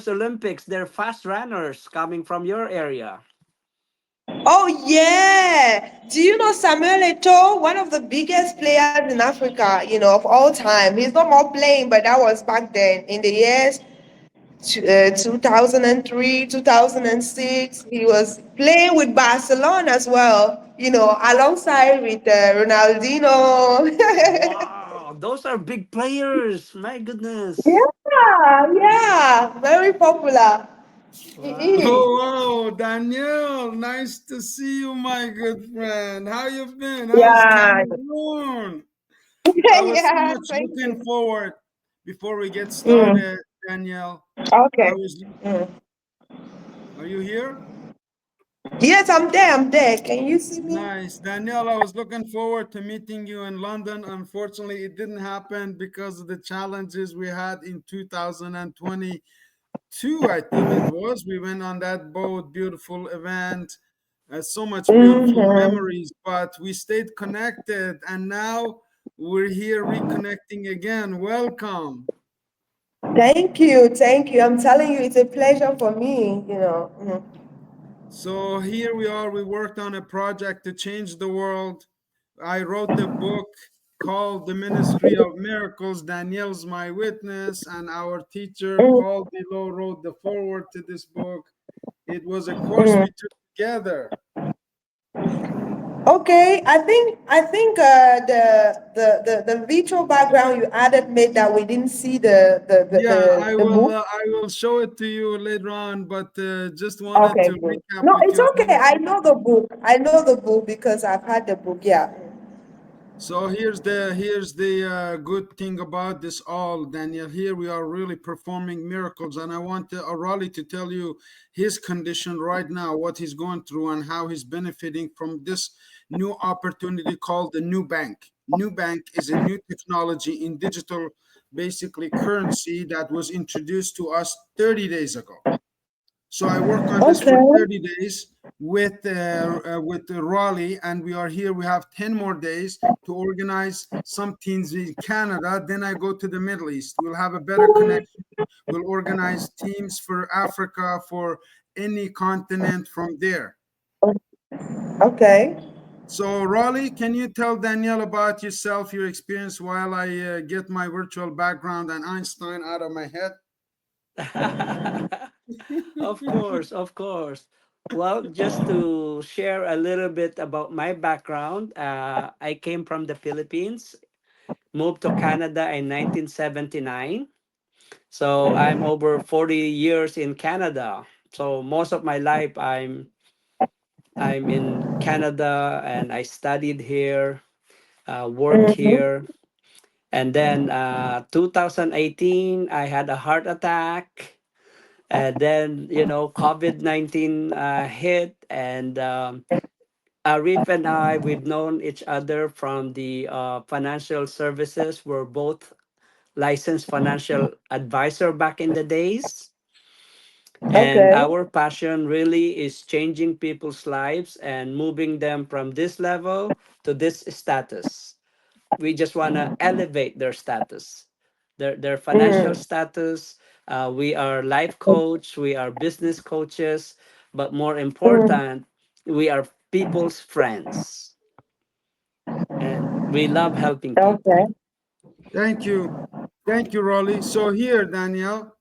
Olympics, they're fast runners coming from your area. Oh yeah. Do you know Samuel Eto'o, one of the biggest players in Africa, of all time? He's no more playing, but that was back then in the years 2003, 2006. He was playing with Barcelona as well, alongside with Ronaldinho. Wow, those are big players. My goodness. Yeah, yeah, very popular. He is. Oh, wow, Danielle, nice to see you, my good friend. How you been? How's Yeah, Cameroon? I was so yeah, much thank looking you. forward before we get Mm, started, Danielle. I okay. was, Mm. are you here? Yes, I'm there. I'm there. Can you see me? Nice. Danielle, I was looking forward to meeting you in London. Unfortunately, it didn't happen because of the challenges we had in 2022, I think it was. We went on that boat, beautiful event, so much beautiful Mm-hmm. memories, but we stayed connected and now we're here reconnecting again. Welcome. Thank you. Thank you. I'm telling you, it's a pleasure for me. Mhm. So here we are. We worked on a project to change the world. I wrote the book called The Ministry of Miracles. Danielle's my witness, and our teacher, Mm, Paul Dilo, wrote the foreword to this book. It was a course mm. we took together. Okay, I think the virtual background you added made that we didn't see Yeah, the book. I will show it to you later on, but just wanted Okay, to good. recap No, with it's you. okay. I know the book. I know the book because I've had the book. Yeah. So here's the good thing about this all, Daniel. Here we are really performing miracles, and I want Raleigh to tell you his condition right now, what he's going through, and how he's benefiting from this new opportunity called the new bank. New bank is a new technology in digital, basically currency that was introduced to us 30 days ago. So I work on this for Okay. 30 days with Raleigh, and we are here. We have 10 more days to organize some teams in Canada. Then I go to the Middle East. We'll have a better connection. We'll organize teams for Africa, for any continent from there. Okay. So, Raleigh, can you tell Danielle about yourself, your experience while I get my virtual background and Einstein out of my head? Of course, of course. Well, just to share a little bit about my background, I came from the Philippines, moved to Canada in 1979. So I'm over 40 years in Canada. So most of my life I'm in Canada and I studied here, work Mm-hmm. here. And then 2018, I had a heart attack. And then, COVID-19 hit. And Arif and I, we've known each other from the financial services. We're both licensed financial advisor back in the days. And Okay. our passion really is changing people's lives and moving them from this level to this status. We just want to elevate their status, their financial Mm. status. We are life coach, we are business coaches, but more Mm. important, we are people's friends, and we love helping people. Okay. Thank you. Thank you, Raleigh. So here, Danielle,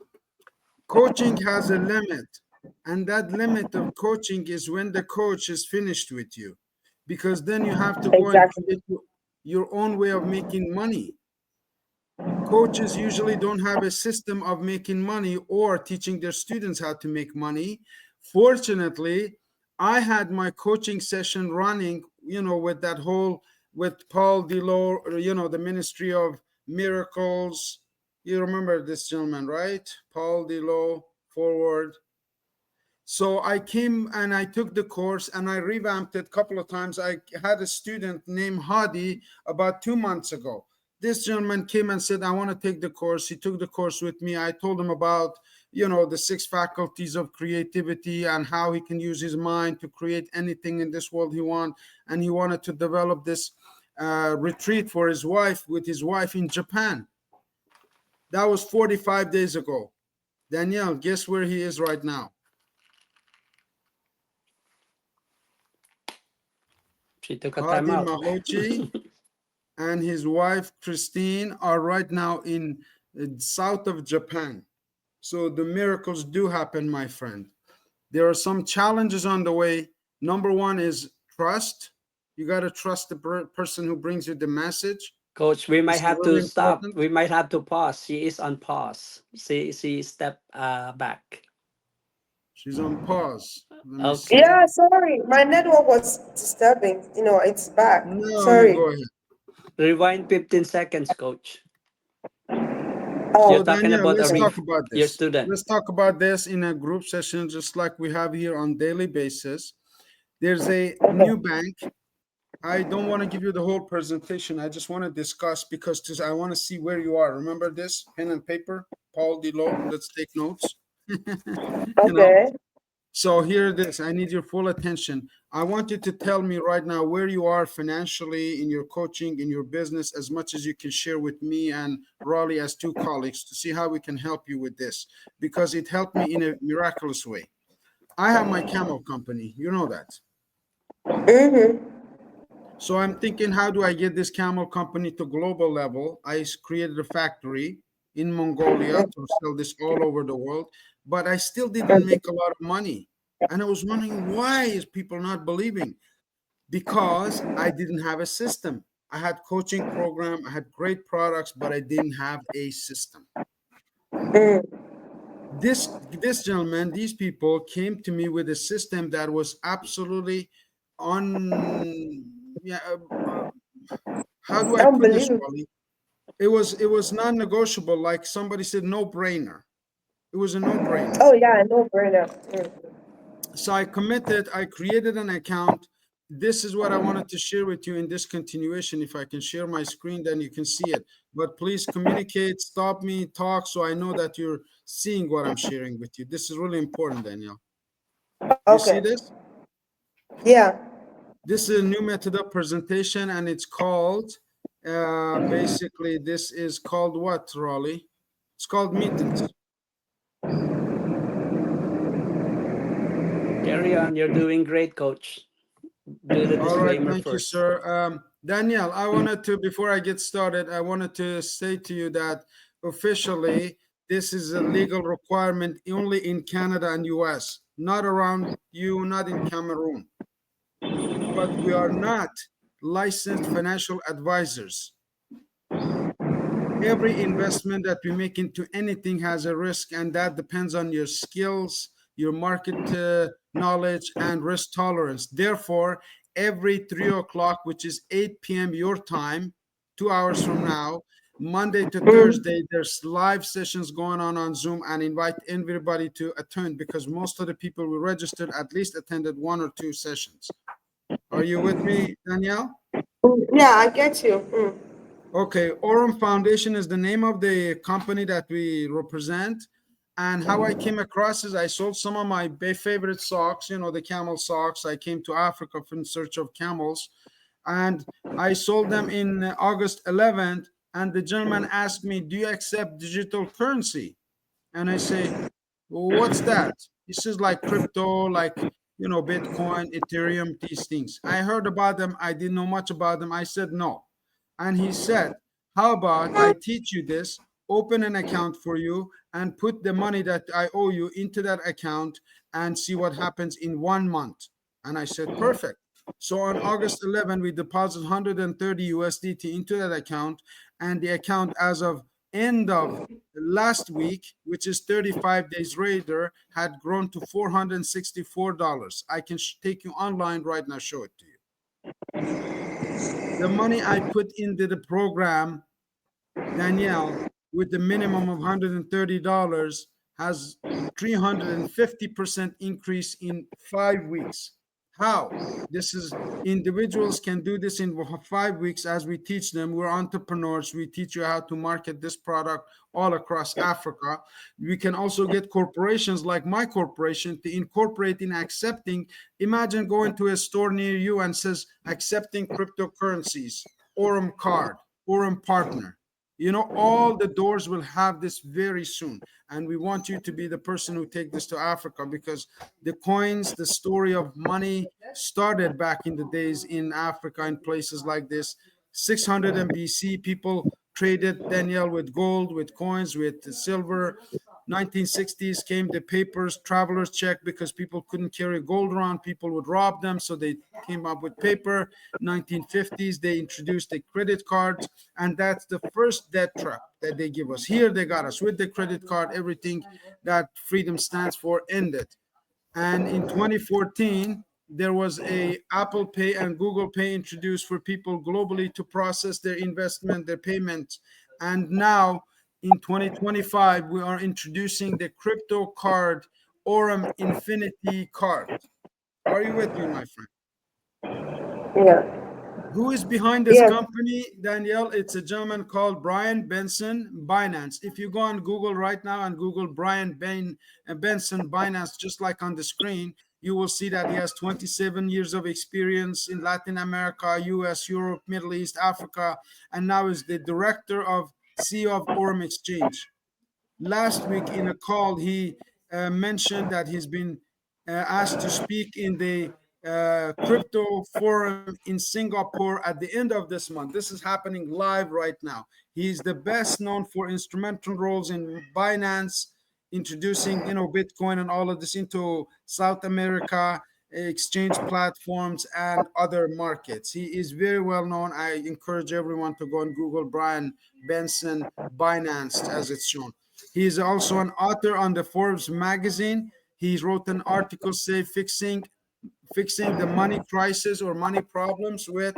coaching has a limit, and that limit of coaching is when the coach is finished with you, because then you have to go and Exactly. create your own way of making money. Coaches usually don't have a system of making money or teaching their students how to make money. Fortunately, I had my coaching session running, with that whole, with Paul Delo, the Ministry of Miracles. You remember this gentleman, right? Paul Delo, forward. So I came and I took the course and I revamped it a couple of times. I had a student named Hadi about 2 months ago. This gentleman came and said, I want to take the course. He took the course with me. I told him about, the six faculties of creativity and how he can use his mind to create anything in this world he wants. And he wanted to develop this retreat for with his wife in Japan. That was 45 days ago. Danielle, guess where he is right now? She took a time Hadi out. Mahochi and his wife Christine are right now in south of Japan. So the miracles do happen, my friend. There are some challenges on the way. Number one is trust. You got to trust the person who brings you the message. Coach, we This might is have to really stop. important. We might have to pause. She is on pause. She step back. She's on pause. Let me Okay. see. Yeah, sorry. My network was disturbing. It's back. No, you Sorry. go ahead. Rewind 15 seconds, coach. You're So Oh, talking Danielle, about let's talk Arif, about your this. student. Let's talk about this in a group session, just like we have here on daily basis. There's a new okay. bank. I don't want to give you the whole presentation. I just want to discuss because I want to see where you are. Remember this pen and paper, Paul Delo. Let's take notes. you know. Okay. So here it is. I need your full attention. I want you to tell me right now where you are financially in your coaching, in your business, as much as you can share with me and Raleigh as two colleagues to see how we can help you with this because it helped me in a miraculous way. I have my camel company. You know that. Mm-hmm. So I'm thinking, how do I get this camel company to global level? Created a factory in Mongolia to sell this all over the world, but I still didn't make a lot of money. And I was wondering why is people not believing? Because I didn't have a system. I had coaching program, I had great products, but I didn't have a system. Mm. This gentleman, these people came to me with a system that was absolutely on yeah, how do I put this, Unbelievable. Wally? It was non-negotiable. Like somebody said, no brainer. It was a no-brainer. Oh, yeah, no brainer. So I committed. I created an account. This is what I wanted to share with you in this continuation. If I can share my screen, then you can see it. But please communicate, stop me, talk, so I know that you're seeing what I'm sharing with you. This is really important, Danielle. You see Okay. this? Yeah. This is a new method of presentation, and it's called basically. This is called what, Raleigh? It's called meetings. Carry on. You're doing great, coach. Do the All right, disclaimer thank you, first. sir. Danielle, I wanted to, before I get started, I wanted to say to you that officially this is a legal requirement only in Canada and US, not around you, not in Cameroon. But we are not licensed financial advisors. Every investment that we make into anything has a risk, and that depends on your skills, your market knowledge, and risk tolerance. Therefore, every 3 o'clock, which is 8 p.m. your time, 2 hours from now, Monday to Mm. Thursday, there's live sessions going on Zoom, and invite everybody to attend because most of the people who registered at least attended one or two sessions. Are you with me, Danielle? Yeah, I get you. Okay, Aurum Foundation is the name of the company that we represent. And how I came across is I sold some of my favorite socks, the camel socks. I came to Africa in search of camels, and I sold them in August 11th. And the gentleman asked me, "Do you accept digital currency?" And I say, "Well, what's that?" He says, like crypto, like, Bitcoin, Ethereum, these things. I heard about them. I didn't know much about them. I said, no. And he said, how about I teach you this, open an account for you, and put the money that I owe you into that account and see what happens in 1 month. And I said, perfect. So on August 11, we deposited 130 USDT into that account, and the account as of end of last week, which is 35 days later, had grown to $464. I can take you online right now, show it to you. The money I put into the program, Danielle, with the minimum of $130, has 350% increase in 5 weeks. How? This is individuals can do this in 5 weeks as we teach them. We're entrepreneurs. We teach you how to market this product all across Africa. We can also get corporations like my corporation to incorporate in accepting. Imagine going to a store near you and says accepting cryptocurrencies, Aurum card, Aurum partner. All the doors will have this very soon, and we want you to be the person who take this to Africa, because the coins, the story of money started back in the days in Africa, in places like this. 600 and BC, people traded, Danielle, with gold, with coins, with silver. 1960s came the papers, travelers check, because people couldn't carry gold around, people would rob them, so they came up with paper. 1950s they introduced the credit cards, and that's the first debt trap that they give us. Here they got us with the credit card, everything that freedom stands for ended. And in 2014 there was a Apple Pay and Google Pay introduced for people globally to process their investment, their payments. And now in 2025 we are introducing the crypto card, Aurum Infinity card. Are you with me, my friend? Yeah. Who is behind this Yes. company, Danielle? It's a gentleman called Brian Benson, Binance. If you go on Google right now and Google Benson, Binance, just like on the screen, you will see that he has 27 years of experience in Latin America, US, Europe, Middle East, Africa, and now is the director of CEO of Orem Exchange. Last week in a call, he mentioned that he's been asked to speak in the crypto forum in Singapore at the end of this month. This is happening live right now. He's the best known for instrumental roles in Binance, introducing Bitcoin and all of this into South America exchange platforms and other markets. He is very well known. I encourage everyone to go and Google Brian Benson Binance as it's shown. He is also an author on the Forbes magazine. He wrote an article say fixing the money crisis or money problems with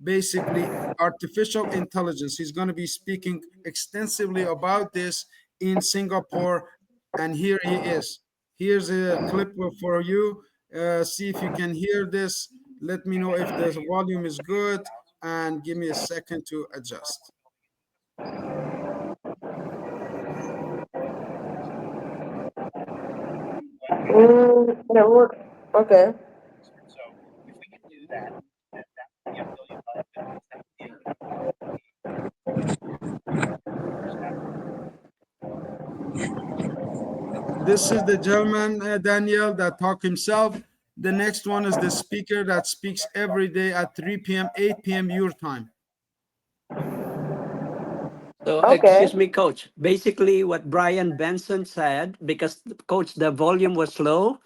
basically artificial intelligence. He's going to be speaking extensively about this in Singapore, and here he is. Here's a clip for you. See if you can hear this. Let me know if the volume is good, and give me a second to adjust. That work. Okay. This is the gentleman, Danielle, that talk himself. The next one is the speaker that speaks every day at 3 p.m., 8 p.m. your time. So, Okay. excuse me, coach. Basically, what Brian Benson said, because coach, the volume was low.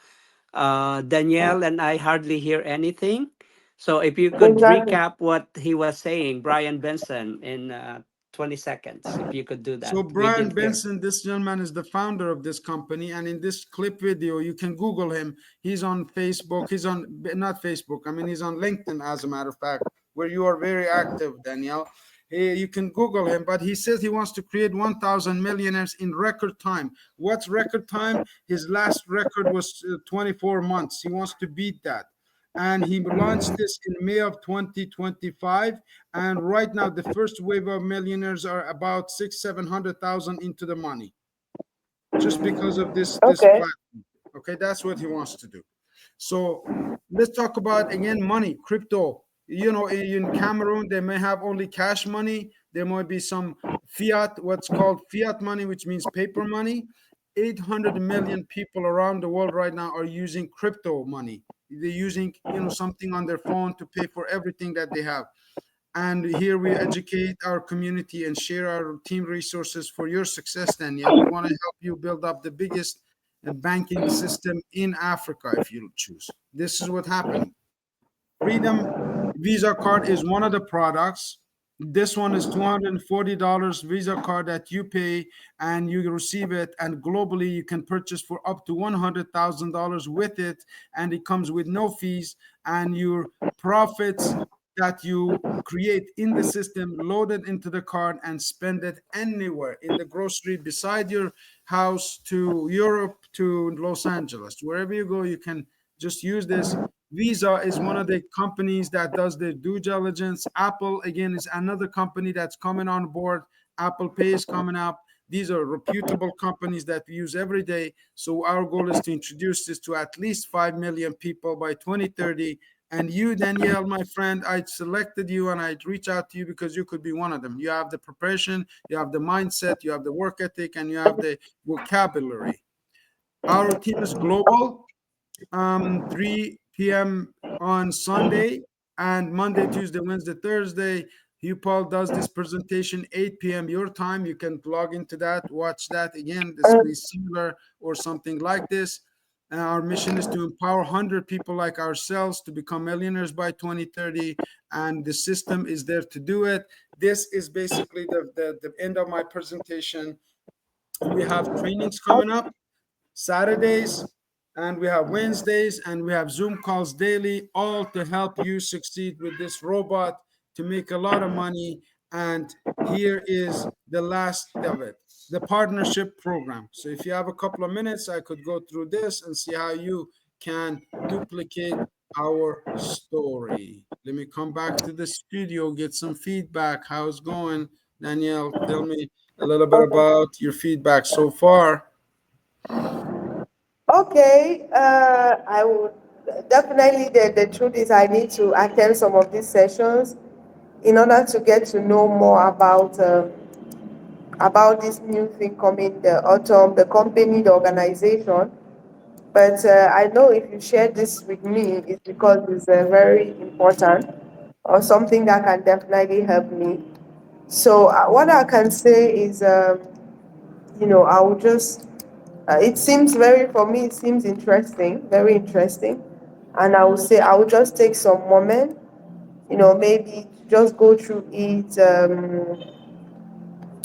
Danielle and I hardly hear anything. So, if you could Exactly. recap what he was saying, Brian Benson, in 20 seconds, if you could do So that. We Brian didn't hear. Benson, this gentleman is the founder of this company, and in this clip video, you can Google him. He's on Facebook. He's on not Facebook. I mean, he's on LinkedIn, as a matter of fact, where you are very active, Danielle. You can Google him, but he says he wants to create 1,000 millionaires in record time. What's record time? His last record was 24 months. He wants to beat that, and he launched this in May of 2025. And right now the first wave of millionaires are about 600,000 700,000 into the money, just because of this Okay. platform. Okay, that's what he wants to do. So let's talk about again money, crypto. In Cameroon, they may have only cash money. There might be some fiat, what's called fiat money, which means paper money. 800 million people around the world right now are using crypto money. They're using, something on their phone to pay for everything that they have. And here we educate our community and share our team resources for your success, Danielle. We want to help you build up the biggest banking system in Africa if you choose. This is what's happening. Freedom Visa card is one of the products. This one is $240 Visa card that you pay and you receive it. And globally, you can purchase for up to $100,000 with it. And it comes with no fees. And your profits that you create in the system loaded into the card and spend it anywhere in the grocery beside your house, to Europe, to Los Angeles. Wherever you go, you can just use this. Visa is one of the companies that does the due diligence. Apple, again, is another company that's coming on board. Apple Pay is coming up. These are reputable companies that we use every day. So our goal is to introduce this to at least 5 million people by 2030 And you, Danielle, my friend, I selected you and I'd reach out to you because you could be one of them. You have the preparation, you have the mindset, you have the work ethic, and you have the vocabulary. Our team is global. 3 p.m. on Sunday, and Monday, Tuesday, Wednesday, Thursday. Hugh Paul does this presentation 8 p.m. your time. You can log into that, watch that again. This will be similar or something like this. Our mission is to empower 100 people like ourselves to become millionaires by 2030, and the system is there to do it. This is basically the end of my presentation. We have trainings coming up Saturdays, and we have Wednesdays, and we have Zoom calls daily, all to help you succeed with this robot to make a lot of money. And here is the last of it, the partnership program. So if you have a couple of minutes, I could go through this and see how you can duplicate our story. Let me come back to the studio, get some feedback. How's it going? Danielle, tell me a little bit Okay. about your feedback so far. Okay, I would definitely. The truth is, I need to attend some of these sessions in order to get to know more about this new thing coming, the autumn, the company, the organization. But I know if you share this with me, it's because it's very important or something that can definitely help me. So what I can say is, I will just. It seems very for me. It seems interesting, very interesting, and I would say I will just take some moment. Maybe just go through it.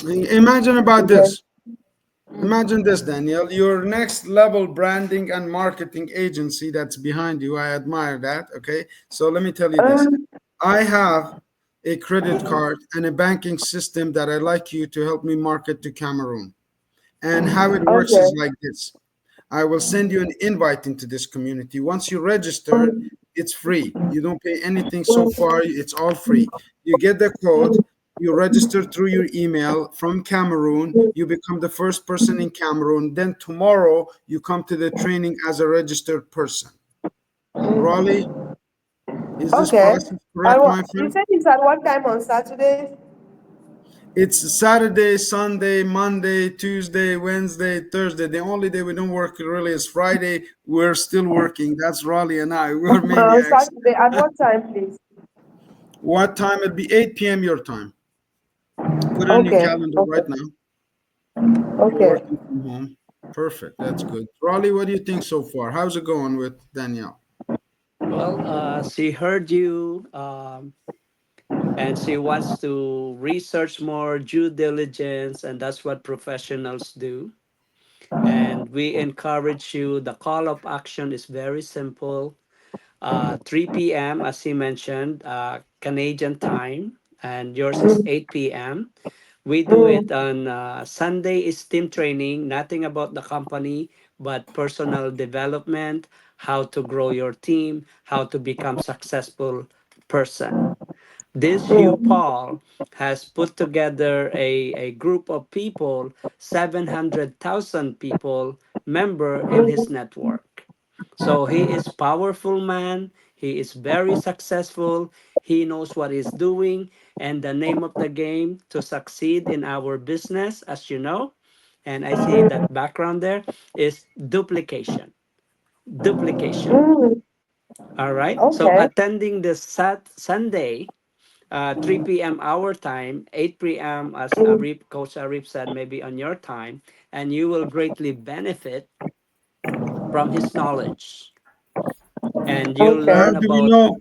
Imagine about Then, this. Imagine this, Danielle. Your next level branding and marketing agency that's behind you. I admire that. Okay. So let me tell you this. um, I have a credit card and a banking system that I'd like you to help me market to Cameroon. And how it works is okay. like this. I will send you an invite into this community. Once you register, it's free. You don't pay anything so far. It's all free. You get the code, you register through your email from Cameroon, you become the first person in Cameroon. Then tomorrow, you come to the training as a registered person. Raleigh, is this Okay. process correct, my You friend? said it's at what time on Saturdays? It's Saturday, Sunday, Monday, Tuesday, Wednesday, Thursday. The only day we don't work really is Friday. We're still working. That's Raleigh and I. We're maniacs. Saturday. At what time, please? What time? It'll be 8 p.m. your time. Put it on your Okay. calendar Okay. right now. You're Okay. working from home. Perfect. That's good. Raleigh, what do you think so far? How's it going with Danielle? Well, she heard you, and she wants to research more due diligence, and that's what professionals do. And we encourage you. The call of action is very simple. 3 p.m., as he mentioned, Canadian time, and yours is 8 p.m. We do it on Sunday is team training, nothing about the company, but personal development, how to grow your team, how to become successful person. This Hugh Paul has put together a group of people, 700,000 people, member in his network. So he is powerful man. He is very successful. He knows what he's doing. And the name of the game to succeed in our business, as you know, and I see that background there, is duplication. Duplication. Mm, All right. So okay. attending this Sunday, 3 p.m. our time, 8 p.m. as Coach Arif said, maybe on your time, and you will greatly benefit from his knowledge, and you'll Okay. How learn do we about. know?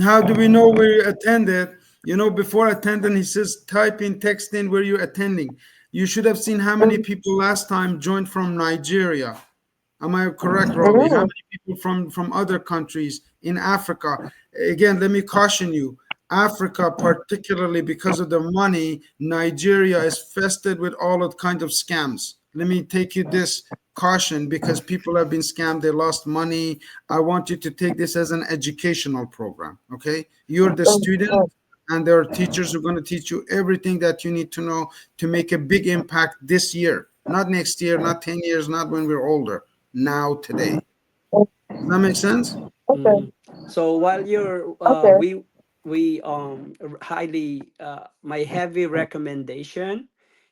How do we know where you attended? Before attending, he says type in, text in where you're attending. You should have seen how many people last time joined from Nigeria. Am I correct, Raleigh? How Mm, many people from other countries in Africa? Again, let me caution you. Africa, particularly because of the money, Nigeria is fested with all of kind of scams. Let me take you this caution because people have been scammed. They lost money. I want you to take this as an educational program. Okay, you're the student, and there are teachers who are going to teach you everything that you need to know to make a big impact this year, not next year, not 10 years, not when we're older, now today. Does that make sense? okay. Mhm. So while you're Okay. we highly my heavy recommendation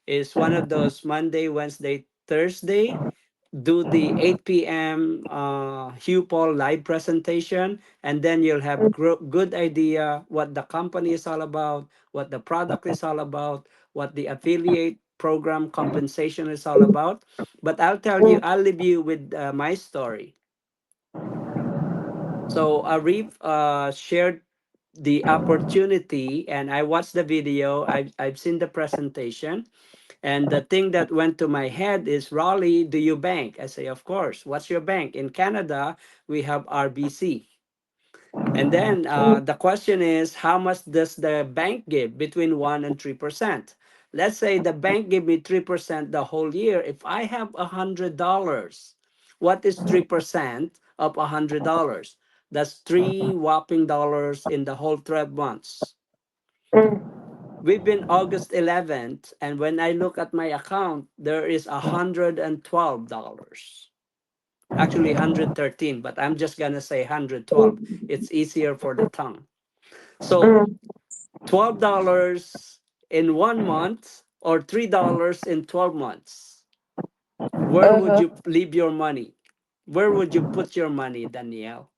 is one of those Monday, Wednesday, Thursday, do the 8 p.m. Hugh Paul live presentation, and then you'll have good idea what the company is all about, what the product is all about, what the affiliate program compensation is all about. But I'll tell you, Mm, I'll leave you with my story. So Arif shared the opportunity, and I watched the video. I've seen the presentation, and the thing that went to my head is, Raleigh, do you bank? I say, of course. What's your bank? In Canada, we have RBC. And then mm, the question is, how much does the bank give between 1 and 3%? Let's say the bank give me 3% the whole year. If I have $100, what is 3% of $100? That's three whopping dollars in the whole 12 months. mm, We've been August 11th, and when I look at my account, there is $112. Actually, 113, but I'm just gonna say 112. It's easier for the tongue. So mm. $12 in 1 month or $3 in 12 months. Where would Uh-huh. you leave your money? Where would you put your money, Danielle?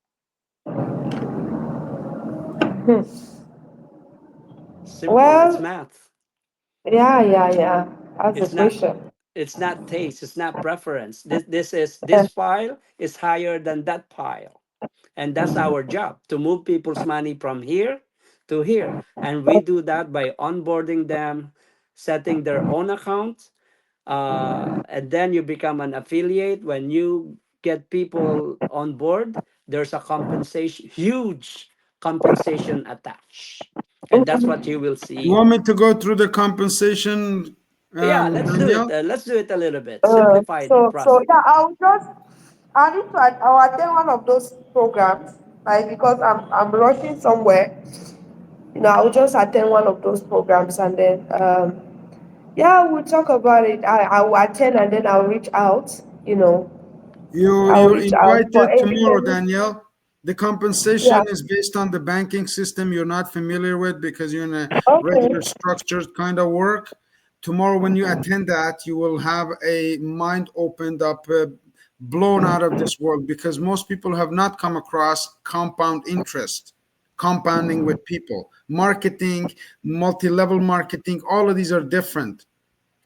Hmm. Simple. It's Well, math. yeah. That's the It's not question. it's not taste, it's not preference. Yeah. This pile is higher than that pile. And that's our job, to move people's money from here to here. And we do that by onboarding them, setting their own account, and then you become an affiliate. When you get people on board, there's a compensation, huge compensation attached, and that's what you will You see. want me to go through the compensation, Yeah, let's do it. Danielle? Let's do it a little bit simplified So process. yeah, I need to I'll attend one of those programs, like because I'm rushing somewhere. I'll just attend one of those programs and then yeah, we'll talk about it. I will attend and then I'll reach out. I'll You're reach out for invited tomorrow, any Danielle. The yeah. compensation is based on the banking system you're not familiar with because you're in a Okay. regular structured kind of work. Tomorrow, when you attend that, you will have a mind opened up, blown out of this world because most people have not come across compound interest, compounding with people, marketing, multi level marketing. All of these are different.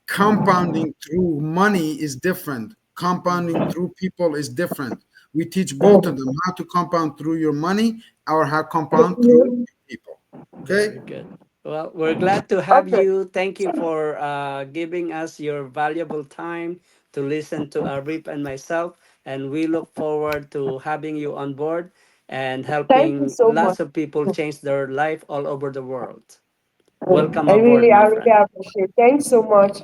Compounding through money is different. Compounding through people is different. We teach both of Mm. them how to compound through your money or how compound through Mhm. people. Okay? Very good. Well, we're glad to have Okay. you. Thank you for giving us your valuable time to listen to Arif and myself. And we look forward to having you on board and Thank you helping so much. lots of people change their life all over the world. Mm. Welcome aboard, I my really friend. appreciate. Thanks so much.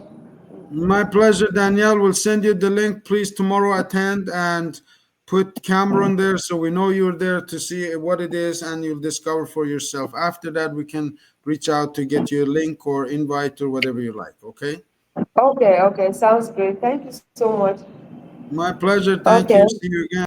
My pleasure, Danielle. We'll send you the link. Please tomorrow attend and put Cameron there so we know you're there to see what it is and you'll discover for yourself. After that, we can reach out to get you a link or invite or whatever you like. Okay? Okay, okay. Sounds great. Thank you so much. My pleasure. Thank Okay. you. See you again.